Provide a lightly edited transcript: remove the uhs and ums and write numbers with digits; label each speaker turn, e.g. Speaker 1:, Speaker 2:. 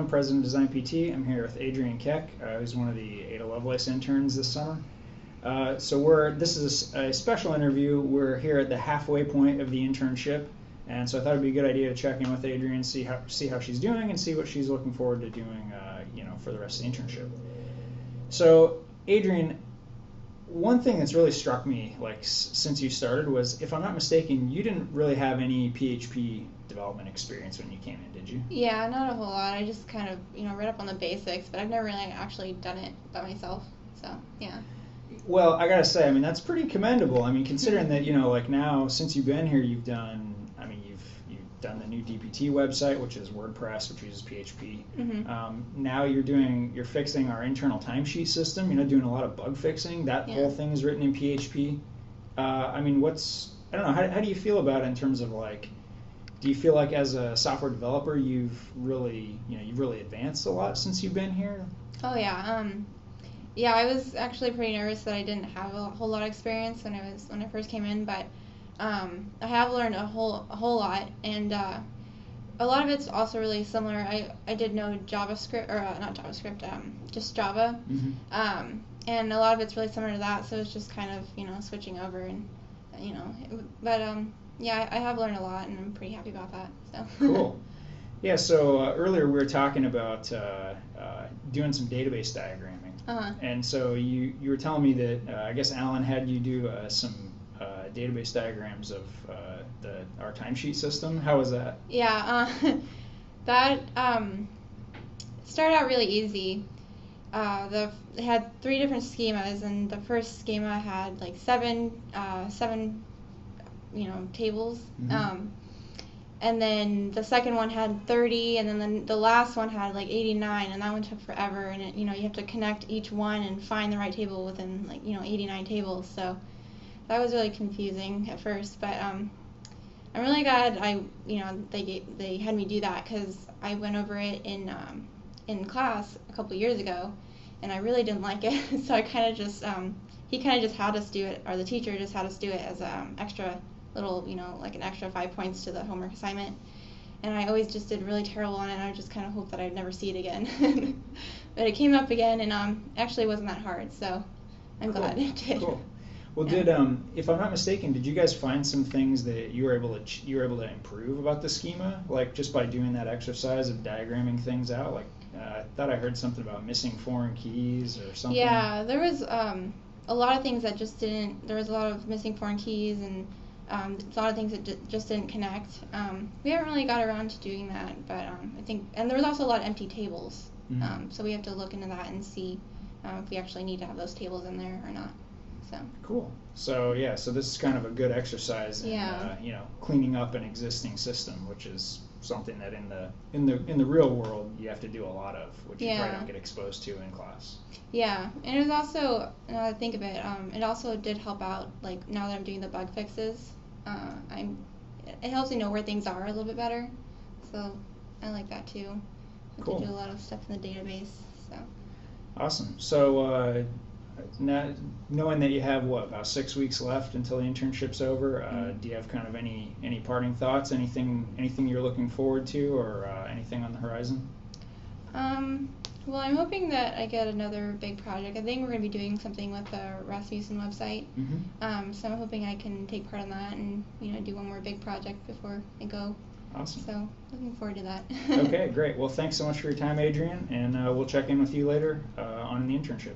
Speaker 1: Adam, President of Design PT. I'm here with Adrienne Keck, who's one of the Ada Lovelace interns this summer. This is a special interview. We're here at the halfway point of the internship, and so I thought it'd be a good idea to check in with Adrienne, see how she's doing, and see what she's looking forward to doing, for the rest of the internship. So, Adrienne, one thing that's really struck me, since you started, was, if I'm not mistaken, you didn't really have any PHP development experience when you came in, did you?
Speaker 2: Yeah, not a whole lot. I just kind of, read up on the basics, but I've never really actually done it by myself. So, yeah.
Speaker 1: Well, I gotta say, that's pretty commendable. Considering that, now, since you've been here, you've done the new DPT website, which is WordPress, which uses PHP.
Speaker 2: Mm-hmm.
Speaker 1: Now you're fixing our internal timesheet system, doing a lot of bug fixing. That whole thing is written in PHP. I don't know, how do you feel about it in terms of, do you feel like as a software developer you've really advanced a lot since you've been here?
Speaker 2: Oh, yeah. Yeah, I was actually pretty nervous that I didn't have a whole lot of experience when I first came in, but I have learned a whole lot, and a lot of it's also really similar. I did know JavaScript, or not JavaScript, just Java, and a lot of it's really similar to that. So it's just kind of switching over, and yeah, I have learned a lot, and I'm pretty happy about that. So
Speaker 1: cool. Yeah. So earlier we were talking about doing some database diagramming, and so you were telling me that I guess Alan had you do some database diagrams of our timesheet system. How was that?
Speaker 2: Yeah, that started out really easy. It had 3 different schemas, and the first schema had seven tables.
Speaker 1: Mm-hmm.
Speaker 2: And then the second one had 30, and then the last one had 89, and that one took forever. And you have to connect each one and find the right table within 89 tables. So that was really confusing at first, but I'm really glad they had me do that, because I went over it in class a couple years ago, and I really didn't like it. So I kind of just he kind of just had us do it, or the teacher just had us do it as extra little, an extra 5 points to the homework assignment. And I always just did really terrible on it, and I just kind of hoped that I'd never see it again. But it came up again, and actually wasn't that hard, so I'm glad it did.
Speaker 1: Cool. Well, if I'm not mistaken, did you guys find some things that you were able to improve about the schema, just by doing that exercise of diagramming things out? I thought I heard something about missing foreign keys or something.
Speaker 2: Yeah, there was a lot of things that just didn't. There was a lot of missing foreign keys, and a lot of things that just didn't connect. We haven't really got around to doing that, but I think, and there was also a lot of empty tables.
Speaker 1: Mm-hmm.
Speaker 2: So we have to look into that and see if we actually need to have those tables in there or not. So.
Speaker 1: Cool. So so this is kind of a good exercise in cleaning up an existing system, which is something that in the real world you have to do a lot of, which you probably don't get exposed to in class.
Speaker 2: Yeah, and it was also, now that I think of it, it also did help out. Now that I'm doing the bug fixes, it helps me know where things are a little bit better. So I like that too. I have
Speaker 1: Cool.
Speaker 2: to do a lot of stuff in the database. So.
Speaker 1: Awesome. So now, knowing that you have about 6 weeks left until the internship's over, do you have kind of any parting thoughts? Anything you're looking forward to, or anything on the horizon?
Speaker 2: Well, I'm hoping that I get another big project. I think we're going to be doing something with the Rasmussen website.
Speaker 1: Mm-hmm.
Speaker 2: So I'm hoping I can take part in that and do one more big project before I go.
Speaker 1: Awesome.
Speaker 2: So looking forward to that.
Speaker 1: Okay, great. Well, thanks so much for your time, Adrienne, and we'll check in with you later on the internship.